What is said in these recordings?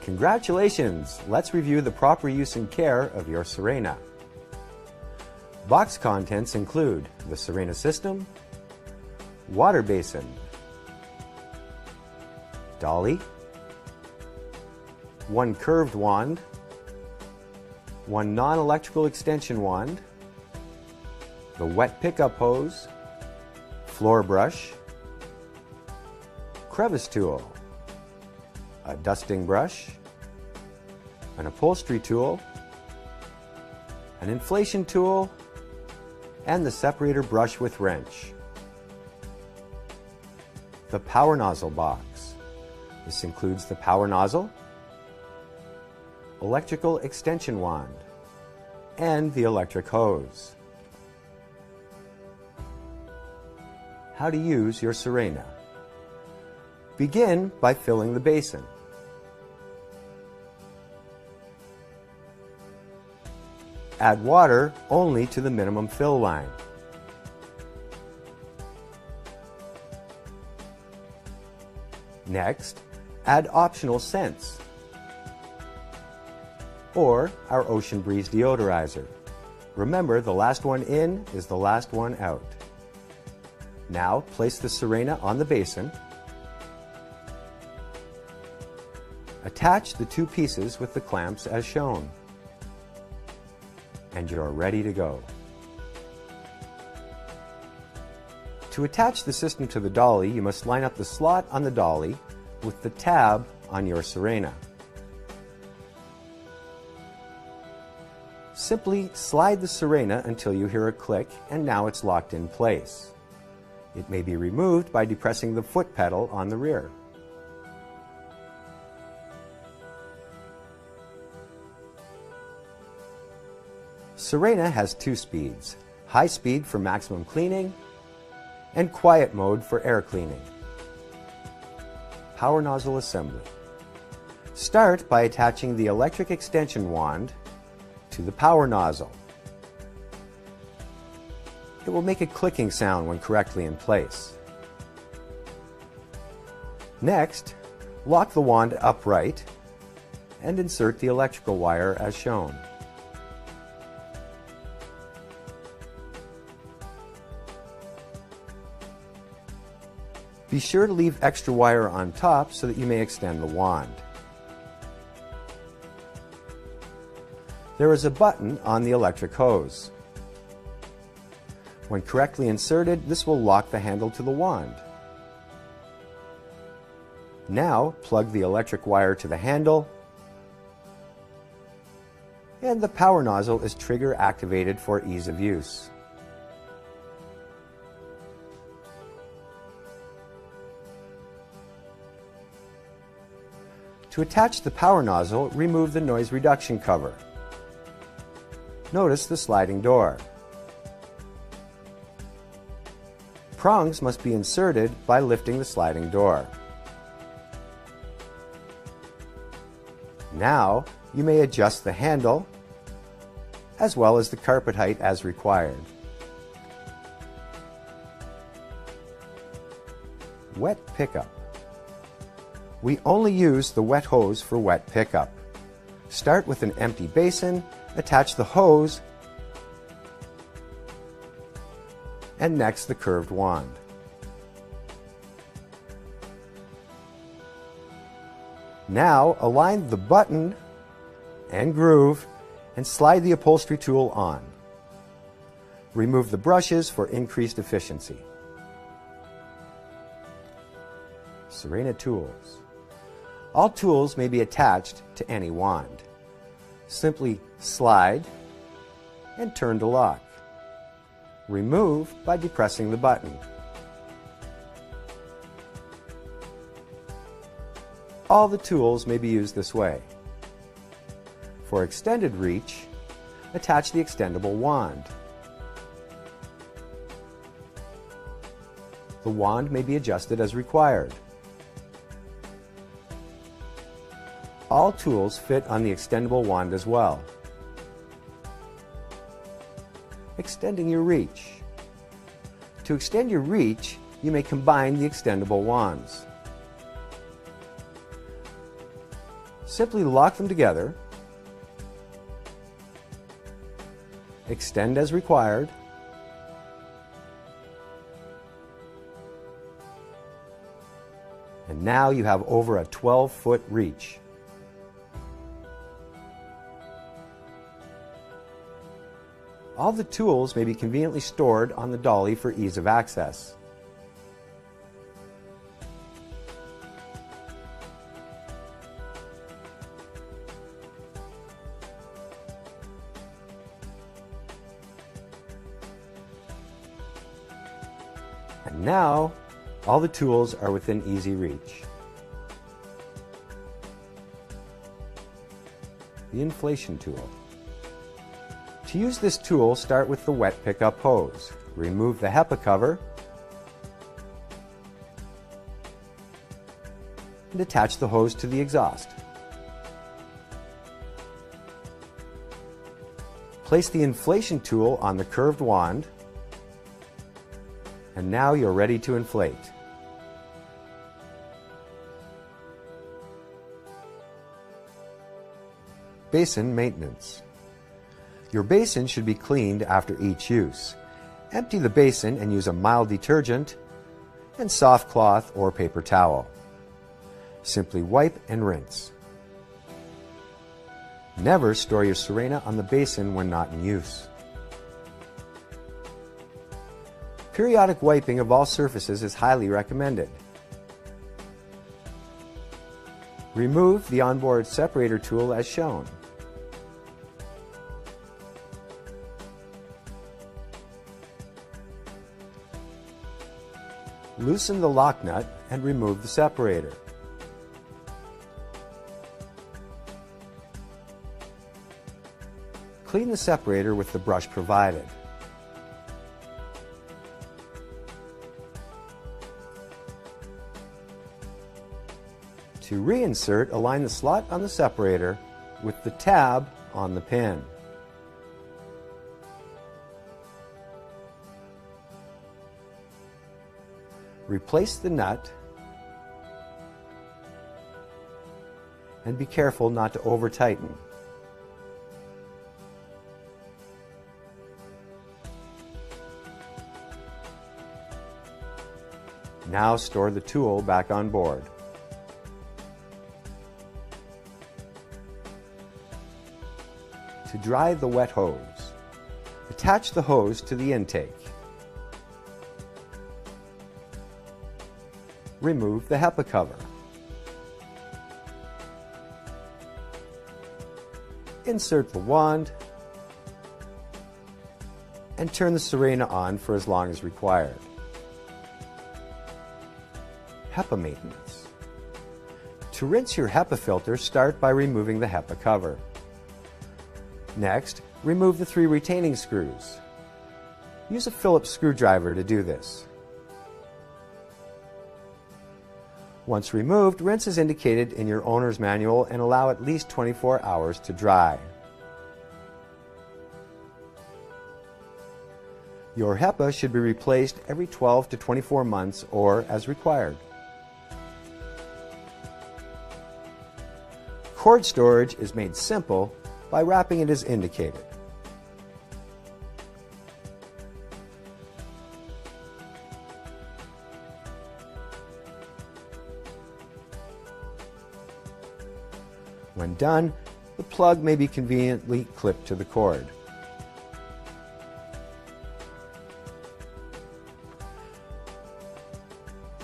Congratulations! Let's review the proper use and care of your Sirena. Box contents include the Sirena system, water basin, dolly, one curved wand, one non-electrical extension wand, the wet pickup hose, floor brush, crevice tool, a dusting brush, an upholstery tool, an inflation tool, and the separator brush with wrench. The power nozzle box. This includes the power nozzle, electrical extension wand, and the electric hose. How to use your Sirena. Begin by filling the basin. Add water only to the minimum fill line. Next, add optional scents or our Ocean Breeze deodorizer. Remember, the last one in is the last one out. Now, place the Sirena on the basin. Attach the two pieces with the clamps as shown. And you're ready to go. To attach the system to the dolly, you must line up the slot on the dolly with the tab on your Sirena. Simply slide the Sirena until you hear a click, and now it's locked in place. It may be removed by depressing the foot pedal on the rear. Sirena has two speeds, high speed for maximum cleaning and quiet mode for air cleaning. Power nozzle assembly. Start by attaching the electric extension wand to the power nozzle. It will make a clicking sound when correctly in place. Next, lock the wand upright and insert the electrical wire as shown. Be sure to leave extra wire on top so that you may extend the wand. There is a button on the electric hose. When correctly inserted, this will lock the handle to the wand. Now, plug the electric wire to the handle, and the power nozzle is trigger activated for ease of use. To attach the power nozzle, remove the noise reduction cover. Notice the sliding door. Prongs must be inserted by lifting the sliding door. Now, you may adjust the handle as well as the carpet height as required. Wet pickup. We only use the wet hose for wet pickup. Start with an empty basin, attach the hose, and next the curved wand. Now align the button and groove and slide the upholstery tool on. Remove the brushes for increased efficiency. Sirena tools. All tools may be attached to any wand. Simply slide and turn to lock. Remove by depressing the button. All the tools may be used this way. For extended reach, attach the extendable wand. The wand may be adjusted as required. All tools fit on the extendable wand as well. Extending your reach. To extend your reach, you may combine the extendable wands. Simply lock them together, extend as required, and now you have over a 12-foot reach. All the tools may be conveniently stored on the dolly for ease of access. And now, all the tools are within easy reach. The inflation tool. To use this tool, start with the wet pickup hose. Remove the HEPA cover and attach the hose to the exhaust. Place the inflation tool on the curved wand, and now you're ready to inflate. Basin maintenance. Your basin should be cleaned after each use. Empty the basin and use a mild detergent and soft cloth or paper towel. Simply wipe and rinse. Never store your Sirena on the basin when not in use. Periodic wiping of all surfaces is highly recommended. Remove the onboard separator tool as shown. Loosen the lock nut and remove the separator. Clean the separator with the brush provided. To reinsert, align the slot on the separator with the tab on the pin. Replace the nut and be careful not to over-tighten. Now store the tool back on board. To dry the wet hose, attach the hose to the intake. Remove the HEPA cover. Insert the wand and turn the Sirena on for as long as required. HEPA maintenance. To rinse your HEPA filter, start by removing the HEPA cover. Next, remove the 3 retaining screws. Use a Phillips screwdriver to do this. Once removed, rinse as indicated in your owner's manual and allow at least 24 hours to dry. Your HEPA should be replaced every 12 to 24 months or as required. Cord storage is made simple by wrapping it as indicated. When done, the plug may be conveniently clipped to the cord.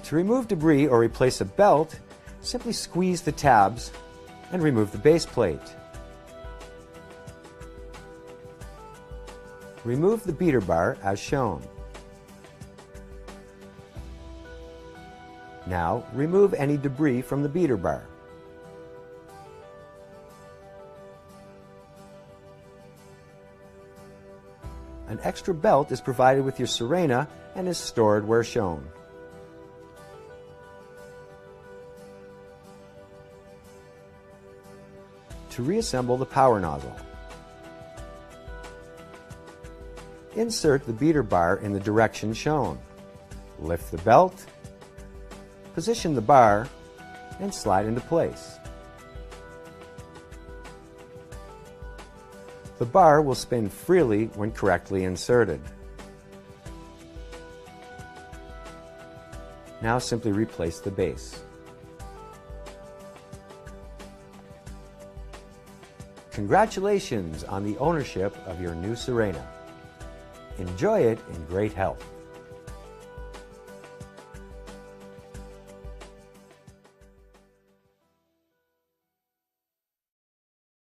To remove debris or replace a belt, simply squeeze the tabs and remove the base plate. Remove the beater bar as shown. Now, remove any debris from the beater bar. An extra belt is provided with your Sirena and is stored where shown. To reassemble the power nozzle, insert the beater bar in the direction shown. Lift the belt, position the bar, and slide into place. The bar will spin freely when correctly inserted. Now simply replace the base. Congratulations on the ownership of your new Sirena. Enjoy it in great health.